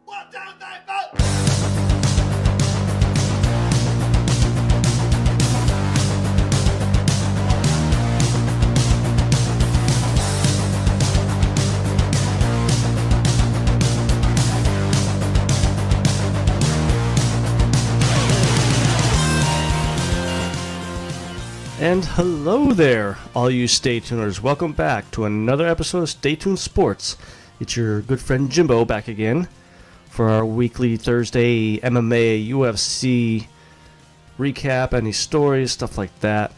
1, 2, 3, 4. And hello there, all you Stay Tuners. Welcome back to another episode of Stay Tuned Sports. It's your good friend Jimbo back again for our weekly Thursday MMA, UFC recap, any stories, stuff like that.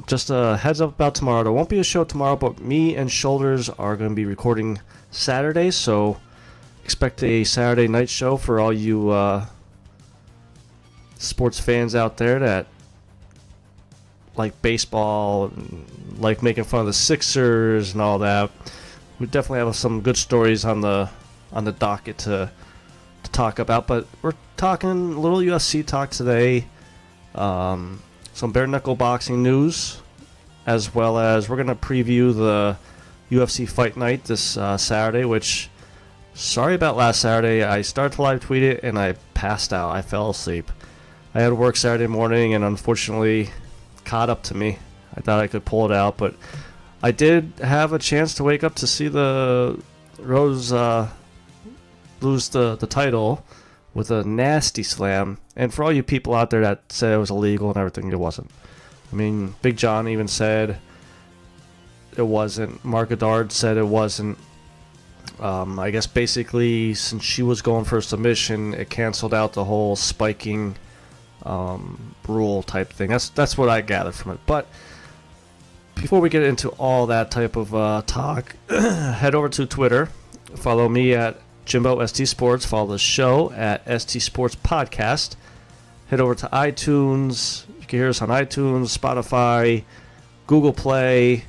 Just a heads up about tomorrow. There won't be a show tomorrow, but me and Shoulders are going to be recording Saturday, so expect a Saturday night show for all you sports fans out there that like baseball, like making fun of the Sixers and all that. We definitely have some good stories on the docket to talk about, but we're talking a little UFC talk today, some bare knuckle boxing news, as well as we're going to preview the UFC Fight Night this Saturday, which, sorry about last Saturday, I started to live tweet it and I passed out. I fell asleep. I had work Saturday morning and unfortunately caught up to me. I thought I could pull it out, but I did have a chance to wake up to see the Rose lose the title with a nasty slam. And for all you people out there that said it was illegal and everything, it wasn't. I mean, Big John even said it wasn't. Mark Goddard said it wasn't. I guess basically since she was going for a submission, it canceled out the whole spiking rule type thing. That's what I gathered from it. But before we get into all that type of talk, head over to Twitter. Follow me at Jimbo ST Sports. Follow the show at ST Sports Podcast. Head over to iTunes. You can hear us on iTunes, Spotify, Google Play,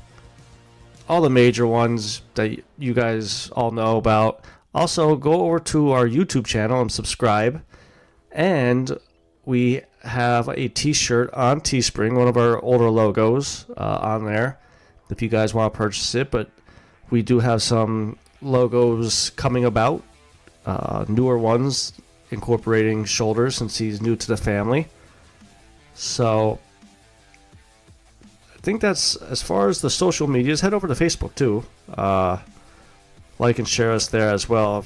all the major ones that you guys all know about. Also, go over to our YouTube channel and subscribe. And we have a t-shirt on Teespring, one of our older logos on there, if you guys want to purchase it. But we do have some logos coming about, newer ones incorporating Shoulders since he's new to the family. So I think that's as far as the social medias. Head over to Facebook too. Like and share us there as well.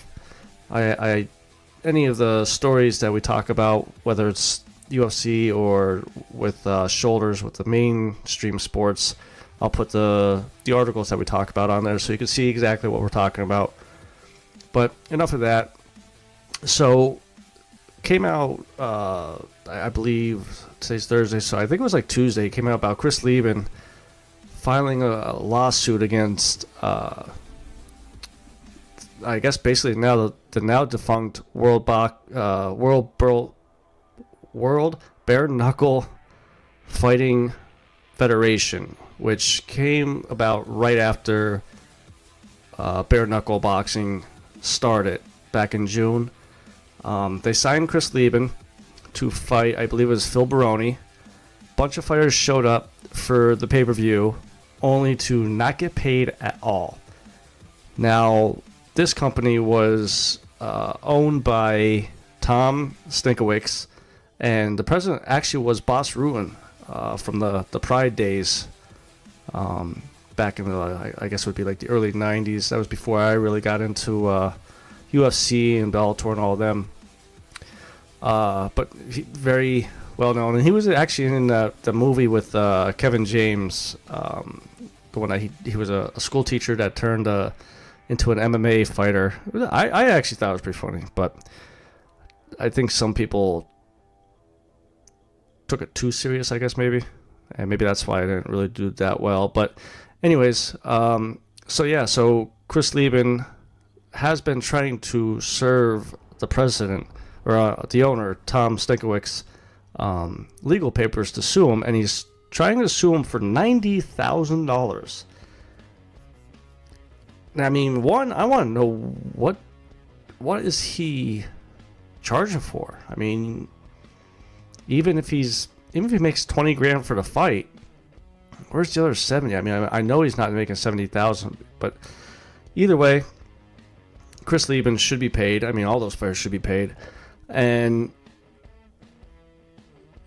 Any of the stories that we talk about, whether it's UFC or with Shoulders, with the mainstream sports, I'll put the articles that we talk about on there so you can see exactly what we're talking about. But enough of that. So, came out, I believe today's Thursday, so I think it was like Tuesday, it came out about Chris Leben filing a lawsuit against I guess basically now the now defunct World Bare Knuckle Fighting Federation, which came about right after bare knuckle boxing started back in June. They signed Chris Leben to fight, I believe it was Phil Baroni. Bunch of fighters showed up for the pay-per-view only to not get paid at all. Now, this company was owned by Tom Stinkowicz, and the president actually was Boss Ruin from the Pride days back in the, I guess it would be like the early 90s. That was before I really got into UFC and Bellator and all of them. But very well known, and he was actually in the movie with Kevin James, the one that he was a school teacher that turned into an MMA fighter. I actually thought it was pretty funny, but I think some people took it too serious, I guess, maybe. And maybe that's why I didn't really do that well. But anyways, so Chris Leben has been trying to serve the president, or the owner, Tom Stinkowicz, legal papers to sue him, and he's trying to sue him for $90,000. I mean, I want to know what is he charging for? I mean, even if he makes $20,000 for the fight, where's the other 70? I mean, I know he's not making $70,000, but either way, Chris Leben should be paid. I mean, all those fighters should be paid. And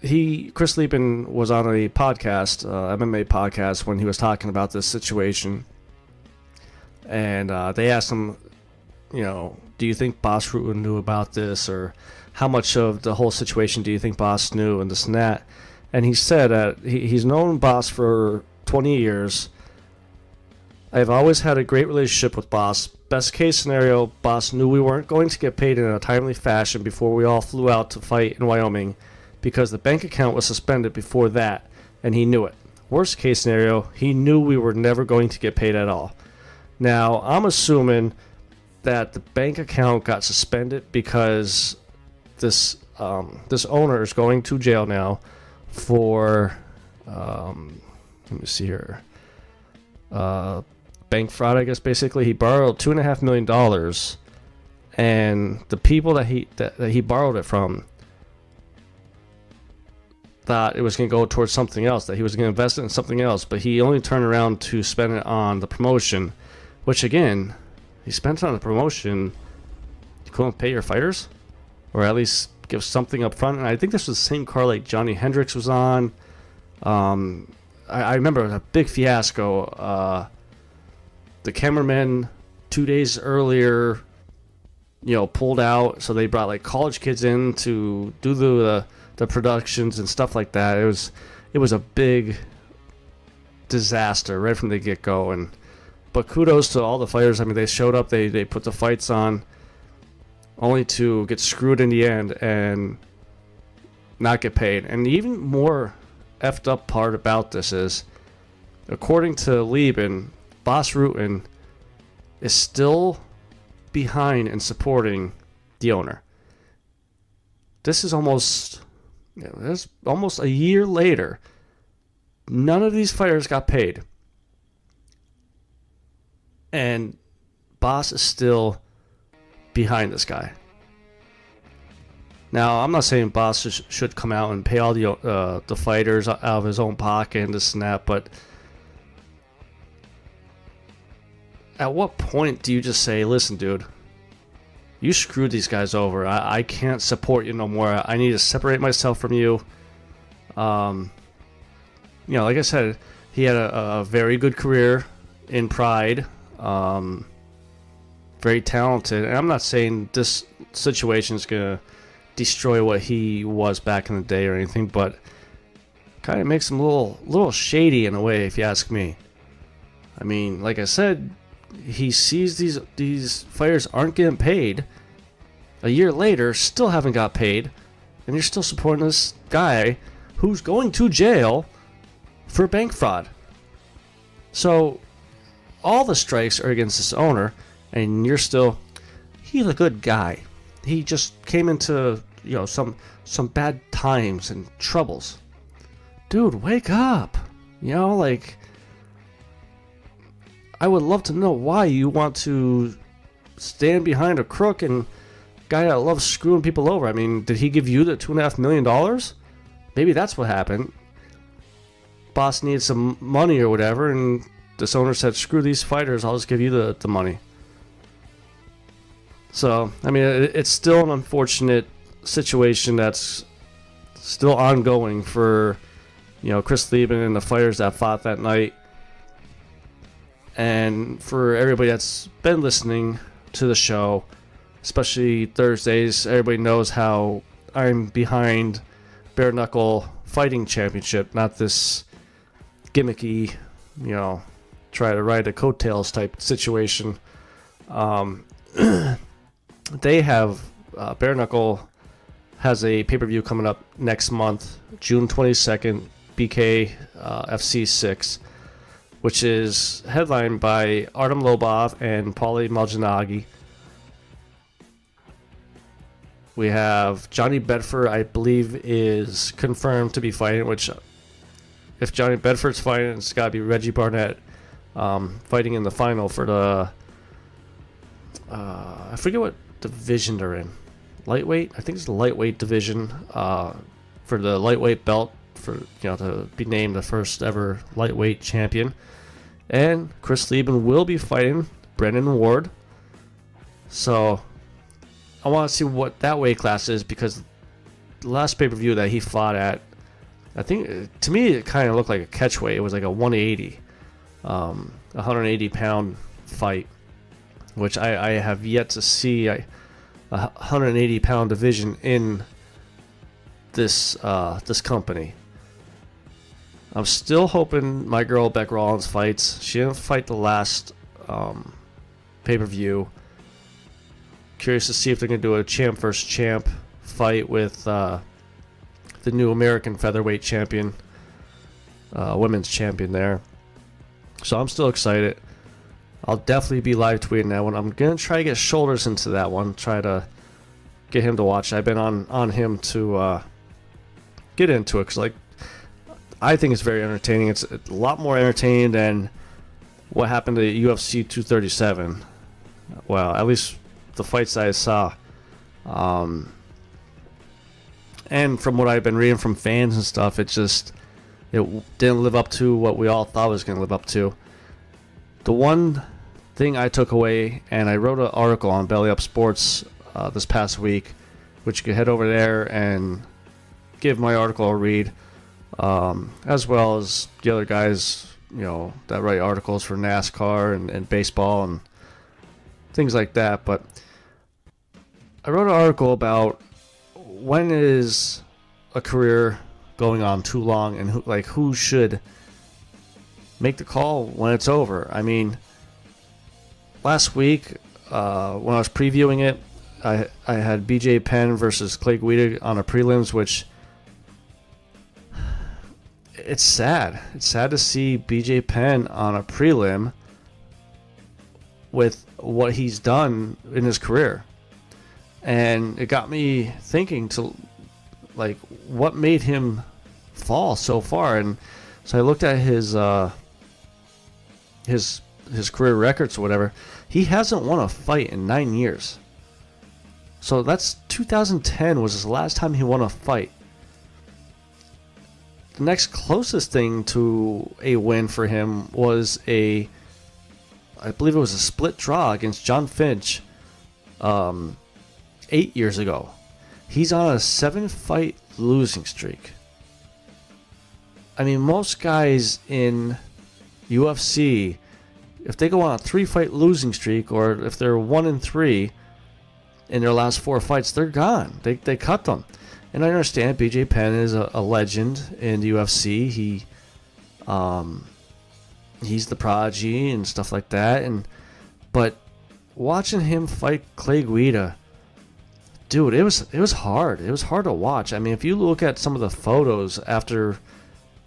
Chris Leben was on a podcast, MMA podcast, when he was talking about this situation. And they asked him, do you think Bas Rutten knew about this, or how much of the whole situation do you think Bas knew, and this and that? And he said that he's known Bas for 20 years. I've always had a great relationship with Bas. Best case scenario, Bas knew we weren't going to get paid in a timely fashion before we all flew out to fight in Wyoming, because the bank account was suspended before that, and he knew it. Worst case scenario, he knew we were never going to get paid at all. Now, I'm assuming that the bank account got suspended because this owner is going to jail now for, let me see here, bank fraud, I guess. Basically, he borrowed $2.5 million, and the people that he borrowed it from thought it was going to go towards something else, that he was going to invest it in something else, but he only turned around to spend it on the promotion, which, again, he spent it on the promotion. You couldn't pay your fighters, or at least give something up front. And I think this was the same car like Johnny Hendricks was on. I remember a big fiasco. The cameraman 2 days earlier, pulled out, so they brought like college kids in to do the productions and stuff like that. It was a big disaster right from the get-go. But kudos to all the fighters. I mean, they showed up, they put the fights on, only to get screwed in the end and not get paid. And the even more effed up part about this is, according to Leben, Bas Rutten is still behind in supporting the owner. This is almost a year later. None of these fighters got paid. And Bas is still behind this guy. Now, I'm not saying Bas should come out and pay all the fighters out of his own pocket and this and that, but at what point do you just say, listen, dude, you screwed these guys over. I can't support you no more. I need to separate myself from you. Like I said, he had a very good career in Pride. Very talented. And I'm not saying this situation is going to destroy what he was back in the day or anything, but kind of makes him a little shady in a way, if you ask me. I mean, like I said, he sees these fighters aren't getting paid. A year later, still haven't got paid, and you're still supporting this guy who's going to jail for bank fraud. So all the strikes are against this owner, and you're still, he's a good guy. He just came into some bad times and troubles. Dude, wake up. I would love to know why you want to stand behind a crook and guy that loves screwing people over. I mean, did he give you the $2.5 million? Maybe that's what happened. Boss needed some money or whatever, and this owner said, screw these fighters, I'll just give you the money. So, I mean, it's still an unfortunate situation that's still ongoing for, Chris Leben and the fighters that fought that night. And for everybody that's been listening to the show, especially Thursdays, everybody knows how I'm behind bare knuckle fighting championship, not this gimmicky, try to ride a coattails type situation. They have bare knuckle has a pay-per-view coming up next month, June 22nd, BK FC 6, which is headlined by Artem Lobov and Paulie Malignaggi. We have Johnny Bedford, I believe, is confirmed to be fighting, which if Johnny Bedford's fighting, it's got to be Reggie Barnett fighting in the final for the, I forget what division they're in. Lightweight? I think it's the lightweight division for the lightweight belt, for to be named the first ever lightweight champion. And Chris Leben will be fighting Brendan Ward. So I want to see what that weight class is, because the last pay-per-view that he fought at, I think, to me, it kind of looked like a catchweight. It was like a 180, 180-pound fight, which I have yet to see a 180-pound division in this company. I'm still hoping my girl Beck Rollins fights. She didn't fight the last pay-per-view. Curious to see if they're going to do a champ versus champ fight with the new American featherweight champion, women's champion there. So I'm still excited. I'll definitely be live tweeting that one. I'm going to try to get Shoulders into that one. Try to get him to watch. I've been on him to get into it, because I think it's very entertaining. It's a lot more entertaining than what happened to UFC 237. Well, at least the fights I saw. And from what I've been reading from fans and stuff, it didn't live up to what we all thought it was going to live up to. The one thing I took away, and I wrote an article on Belly Up Sports this past week, which you can head over there and give my article a read, as well as the other guys, that write articles for NASCAR and baseball and things like that. But I wrote an article about when is a career going on too long, and who should make the call when it's over. I mean, last week when I was previewing it, I had BJ Penn versus Clay Guida on a prelims, which it's sad. It's sad to see BJ Penn on a prelim with what he's done in his career. And it got me thinking what made him fall so far. And so I looked at his career records or whatever. He hasn't won a fight in 9 years. So that's 2010 was his last time he won a fight. The next closest thing to a win for him was I believe it was a split draw against John Finch 8 years ago. He's on a 7-fight losing streak. I mean, most guys in UFC, if they go on a 3-fight losing streak, or if they're 1-3 in their last 4 fights, they're gone. They cut them. And I understand BJ Penn is a legend in the UFC. He's the prodigy and stuff like that. But watching him fight Clay Guida, dude, it was hard. It was hard to watch. I mean, if you look at some of the photos after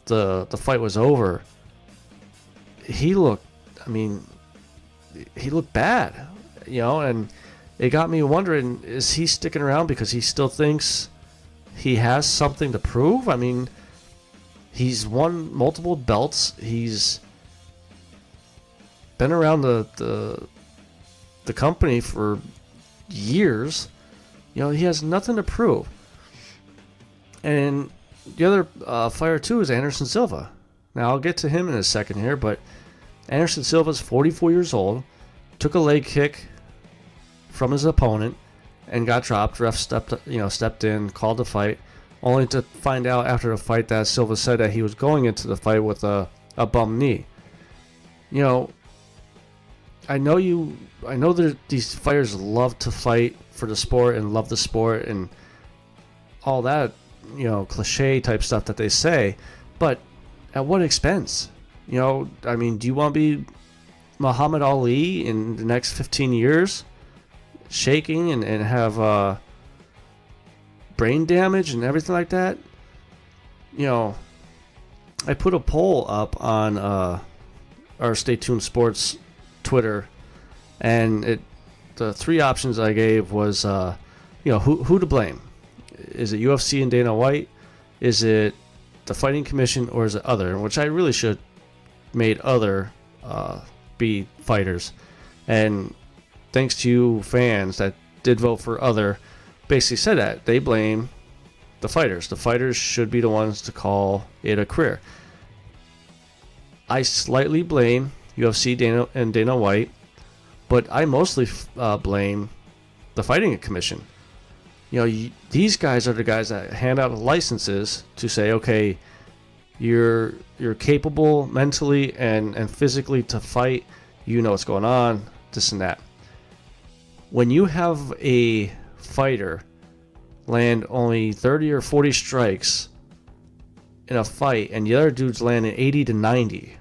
the fight was over, he looked bad, and it got me wondering, is he sticking around because he still thinks he has something to prove? I mean, he's won multiple belts. He's been around the company for years. He has nothing to prove. And the other fighter too is Anderson Silva. Now I'll get to him in a second here, but Anderson Silva's 44 years old, took a leg kick from his opponent and got dropped. Ref stepped in, called the fight, only to find out after the fight that Silva said that he was going into the fight with a bum knee. I know that these fighters love to fight for the sport and love the sport and all that, cliche type stuff that they say, but at what expense? I mean, do you want to be Muhammad Ali in the next 15 years, shaking and have brain damage and everything like that? I put a poll up on our Stay Tuned Sports Twitter, and the 3 options I gave was who to blame. Is it UFC and Dana White? Is it the Fighting Commission, or is it other? Which I really should made other be fighters. And thanks to you fans that did vote for other, basically said that they blame the fighters. The fighters should be the ones to call it a career. I slightly blame UFC Dana White, But I mostly blame the fighting commission. These guys are the guys that hand out licenses to say, okay, you're capable mentally and physically to fight. You know what's going on, this and that. When you have a fighter land only 30 or 40 strikes in a fight and the other dude's landing 80 to 90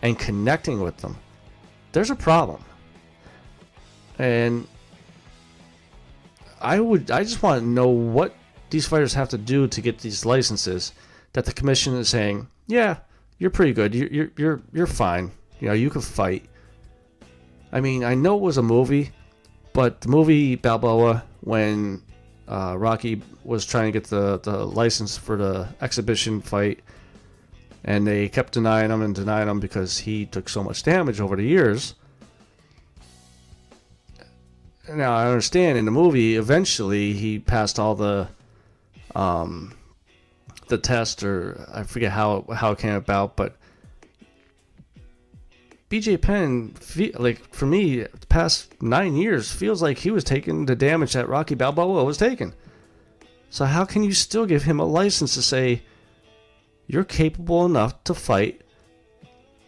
and connecting with them, there's a problem. And I just want to know what these fighters have to do to get these licenses that the commission is saying, yeah, you're pretty good. You're fine. You can fight. I mean, I know it was a movie, but the movie Balboa, when Rocky was trying to get the license for the exhibition fight, and they kept denying him because he took so much damage over the years. Now, I understand in the movie, eventually he passed all the test, or I forget how it came about, but BJ Penn, for me, the past 9 years, feels like he was taking the damage that Rocky Balboa was taking. So how can you still give him a license to say you're capable enough to fight,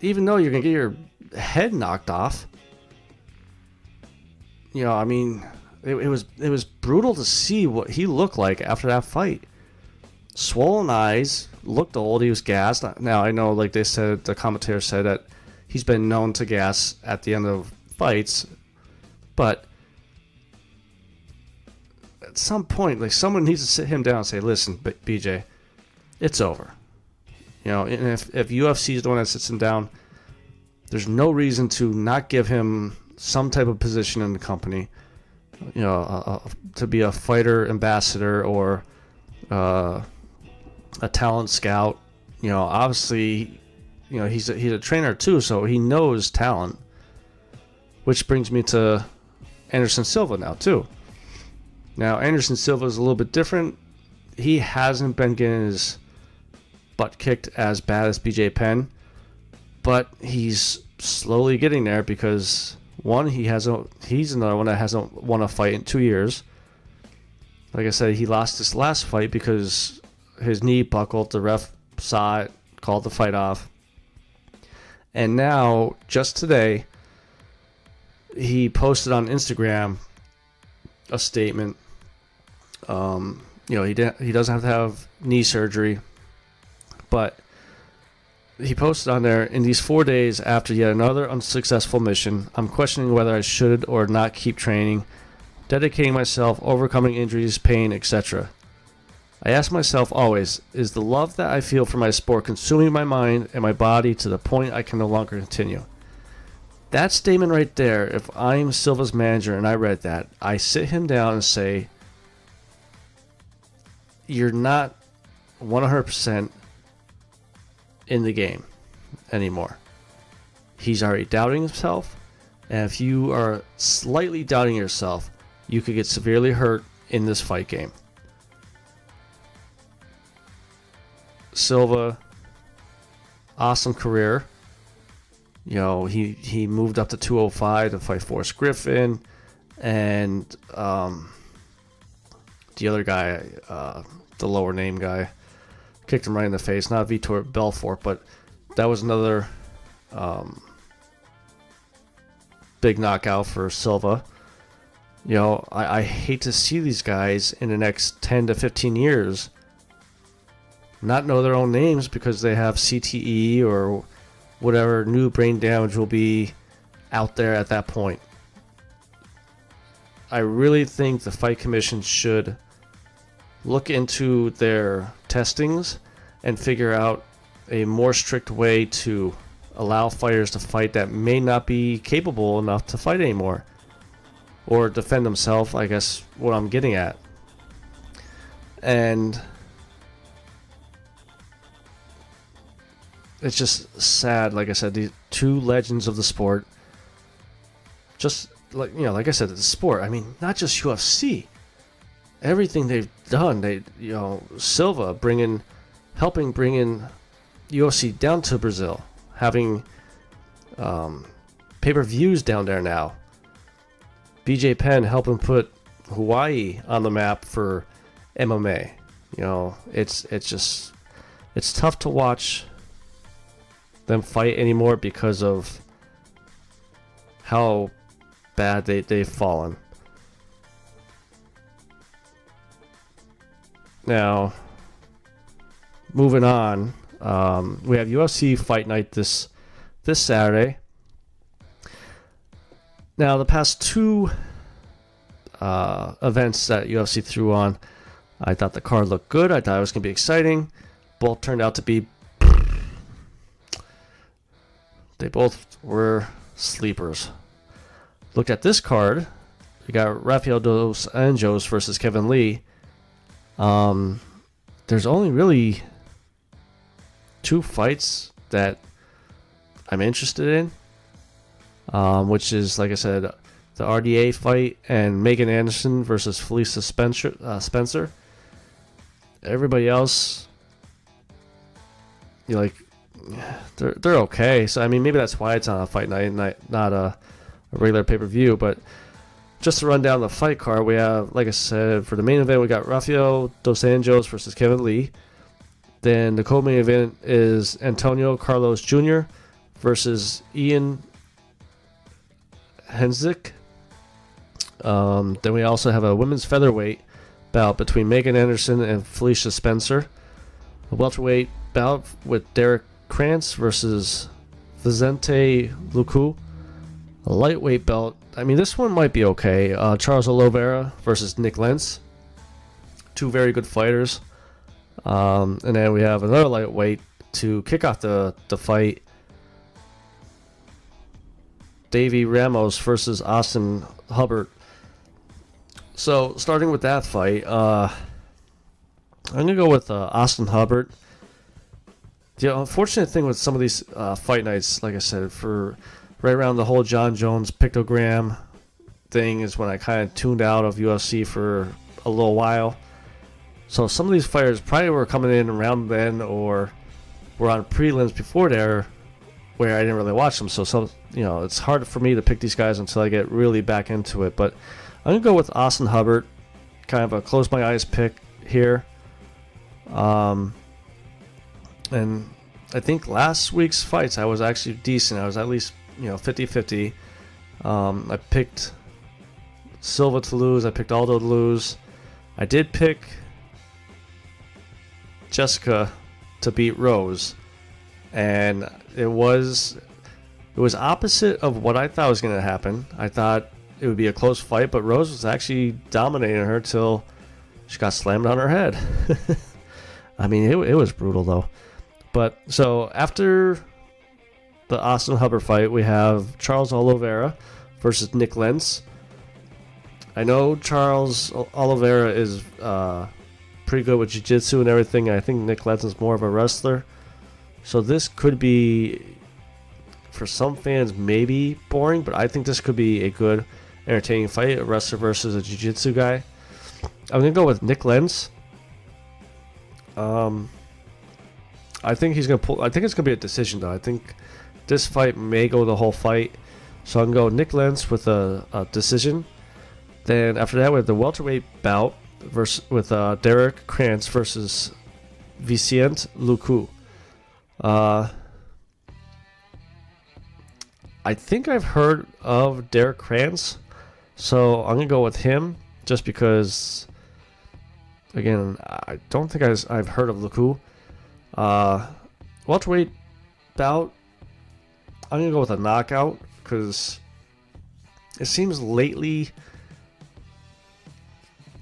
even though you're going to get your head knocked off? I mean, it was brutal to see what he looked like after that fight. Swollen eyes, looked old, he was gassed. Now, I know, like they said, the commentator said that he's been known to gas at the end of fights, but at some point, like, someone needs to sit him down and say, listen, BJ, it's over. And if UFC is the one that sits him down, there's no reason to not give him some type of position in the company, to be a fighter ambassador or a talent scout. Obviously, he's a trainer too, so he knows talent. Which brings me to Anderson Silva now too. Now, Anderson Silva is a little bit different. He hasn't been getting his butt kicked as bad as BJ Penn, but he's slowly getting there because, one, he's another one that hasn't won a fight in 2 years. Like I said, he lost his last fight because his knee buckled. The ref saw it, called the fight off. And now, just today, he posted on Instagram a statement. He doesn't have to have knee surgery, but he posted on there, in these 4 days after yet another unsuccessful mission, I'm questioning whether I should or not keep training, dedicating myself, overcoming injuries, pain, etc. I ask myself always, is the love that I feel for my sport consuming my mind and my body to the point I can no longer continue? That statement right there, if I'm Silva's manager and I read that, I sit him down and say, you're not 100% in the game anymore. He's already doubting himself, and if you are slightly doubting yourself, you could get severely hurt in this fight game. Silva, awesome career. He moved up to 205 to fight Forrest Griffin, and the other guy, the lower name guy, kicked him right in the face. Not Vitor Belfort, but that was another big knockout for Silva. I hate to see these guys in the next 10 to 15 years not know their own names because they have CTE or whatever new brain damage will be out there at that point. I really think the Fight Commission should look into their testings and figure out a more strict way to allow fighters to fight that may not be capable enough to fight anymore or defend themselves, I guess what I'm getting at. And it's just sad, like I said, these two legends of the sport, just like I said, the sport, I mean, not just UFC, everything they've done, Silva helping bring in UFC down to Brazil, having pay-per-views down there now. BJ Penn helping put Hawaii on the map for MMA. You know, it's tough to watch them fight anymore because of how bad they've fallen. Now, moving on, we have UFC Fight Night this Saturday. Now, the past two events that UFC threw on, I thought the card looked good. I thought it was going to be exciting. Both turned out to be... They both were sleepers. Looked at this card. We got Rafael dos Anjos versus Kevin Lee. There's only really two fights that I'm interested in, which is, like I said, the RDA fight and Megan Anderson versus Felicia Spencer. Everybody else, they're okay. So I mean, maybe that's why it's on a fight night and not a regular pay-per-view. But just to run down the fight card, we have, like I said, for the main event, we got Rafael dos Anjos versus Kevin Lee. Then the co-main event is Antonio Carlos Jr. versus Ian Henzik. Then we also have a women's featherweight bout between Megan Anderson and Felicia Spencer. A welterweight bout with Derek Krantz versus Vicente Luque. A lightweight belt. I mean, this one might be okay. Charles Oliveira versus Nick Lentz. Two very good fighters. And then we have another lightweight to kick off the fight. Davey Ramos versus Austin Hubbard. So, starting with that fight, I'm going to go with Austin Hubbard. The unfortunate thing with some of these fight nights, like I said, for right around the whole John Jones pictogram thing is when I kind of tuned out of UFC for a little while. So some of these fighters probably were coming in around then or were on prelims before there where I didn't really watch them. So some, it's hard for me to pick these guys until I get really back into it. But I'm going to go with Austin Hubbard, kind of a close my eyes pick here. And I think last week's fights I was actually decent. I was at least 50-50. I picked Silva to lose. I picked Aldo to lose. I did pick Jessica to beat Rose, and it was opposite of what I thought was going to happen. I thought it would be a close fight, but Rose was actually dominating her till she got slammed on her head. I mean, it was brutal though. But so after the Austin Hubbard fight, we have Charles Oliveira versus Nick Lentz. I know Charles Oliveira is pretty good with jiu-jitsu and everything. I think Nick Lentz is more of a wrestler. So this could be, for some fans, maybe boring, but I think this could be a good, entertaining fight, a wrestler versus a jiu-jitsu guy. I'm going to go with Nick Lentz. I think he's going to pull. I think it's going to be a decision, though. I think this fight may go the whole fight. So I'm going to go Nick Lentz with a decision. Then after that, we have the welterweight bout with Derek Krantz versus Vicente Luque. I think I've heard of Derek Krantz, so I'm going to go with him just because, again, I don't think I've heard of Luque. Welterweight bout, I'm going to go with a knockout because it seems lately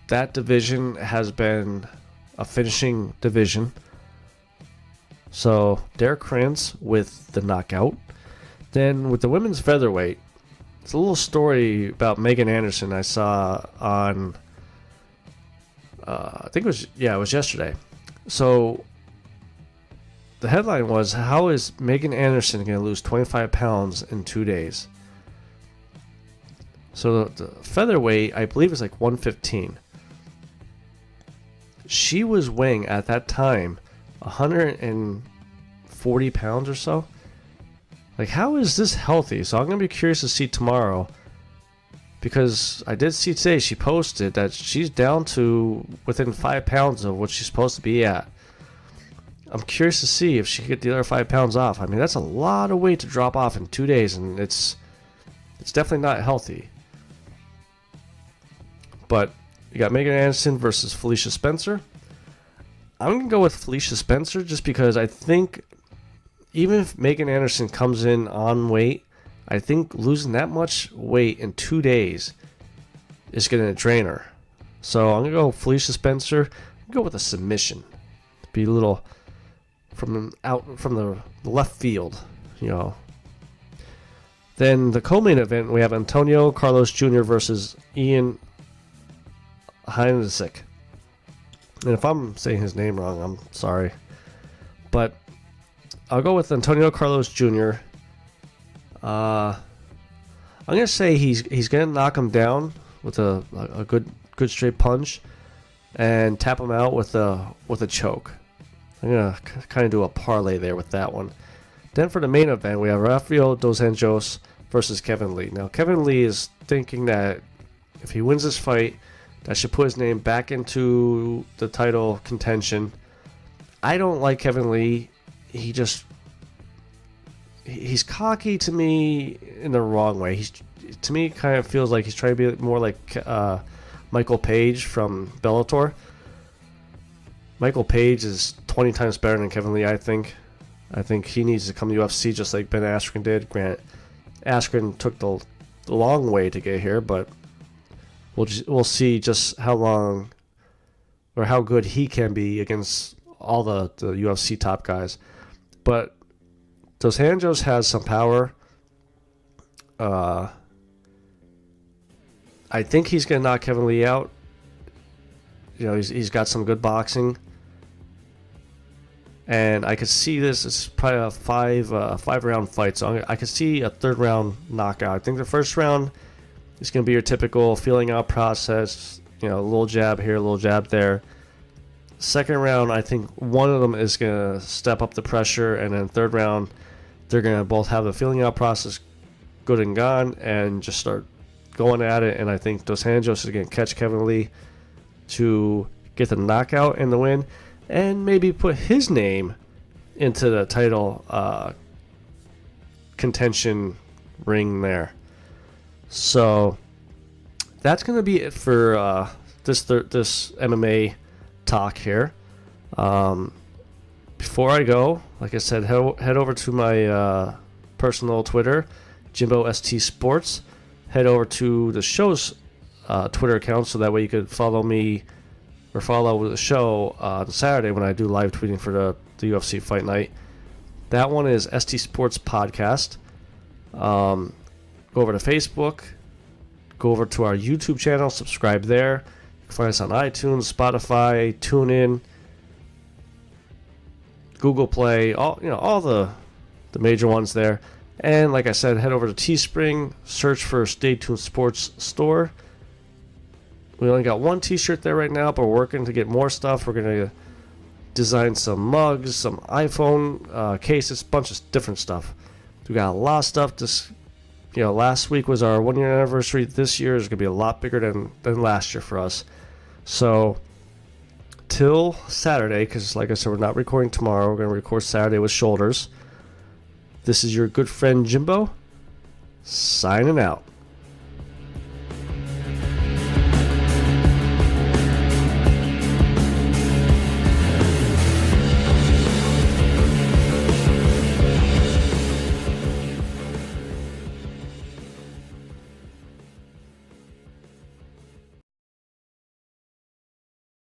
that division has been a finishing division. So Derek Krantz with the knockout. Then with the women's featherweight, it's a little story about Megan Anderson I saw on, I think it was yesterday. So the headline was, how is Megan Anderson going to lose 25 pounds in 2 days? So the featherweight, I believe, is like 115. She was weighing at that time 140 pounds or so. Like, how is this healthy? So I'm going to be curious to see tomorrow, because I did see today she posted that she's down to within 5 pounds of what she's supposed to be at. I'm curious to see if she can get the other 5 pounds off. I mean, that's a lot of weight to drop off in 2 days, and it's definitely not healthy. But you got Megan Anderson versus Felicia Spencer. I'm going to go with Felicia Spencer just because I think even if Megan Anderson comes in on weight, I think losing that much weight in 2 days is going to drain her. So I'm going to go Felicia Spencer. Go with a submission. Be a little from the left field, you know. Then the co-main event, we have Antonio Carlos Jr. versus Ian Heinisch. And if I'm saying his name wrong, I'm sorry. But I'll go with Antonio Carlos Jr. I'm gonna say he's gonna knock him down with a good straight punch and tap him out with a choke. I'm gonna kind of do a parlay there with that one. Then for the main event, we have Rafael dos Anjos versus Kevin Lee. Now Kevin Lee is thinking that if he wins this fight, that should put his name back into the title contention. I don't like Kevin Lee. He's cocky to me in the wrong way. To me, kind of feels like he's trying to be more like Michael Page from Bellator. Michael Page is 20 times better than Kevin Lee, I think. I think he needs to come to UFC just like Ben Askren did. Grant Askren took the long way to get here, but we'll see just how long or how good he can be against all the UFC top guys. But Dos Anjos has some power. I think he's going to knock Kevin Lee out. You know, he's got some good boxing. And I could see this. It's probably a five round fight. So I could see a third round knockout. I think the first round is going to be your typical feeling out process. You know, a little jab here, a little jab there. Second round, I think one of them is going to step up the pressure. And then third round, they're going to both have the feeling out process good and gone and just start going at it. And I think Dos Anjos is going to catch Kevin Lee to get the knockout and the win, and maybe put his name into the title contention ring there. So that's going to be it for this MMA talk here. Before I go, like I said, head over to my personal Twitter, Jimbo ST Sports. Head over to the show's Twitter account so that way you could follow me or follow the show on Saturday when I do live tweeting for the UFC Fight Night. That one is ST Sports Podcast. Go over to Facebook. Go over to our YouTube channel. Subscribe there. You can find us on iTunes, Spotify, TuneIn, Google Play, all the major ones there. And like I said, head over to Teespring, search for Stay Tuned Sports Store. We only got one t-shirt there right now, but we're working to get more stuff. We're going to design some mugs, some iPhone cases, a bunch of different stuff. We got a lot of stuff. Last week was our 1 year anniversary. This year is going to be a lot bigger than last year for us. So till Saturday, because like I said, we're not recording tomorrow. We're going to record Saturday with shoulders. This is your good friend Jimbo, signing out.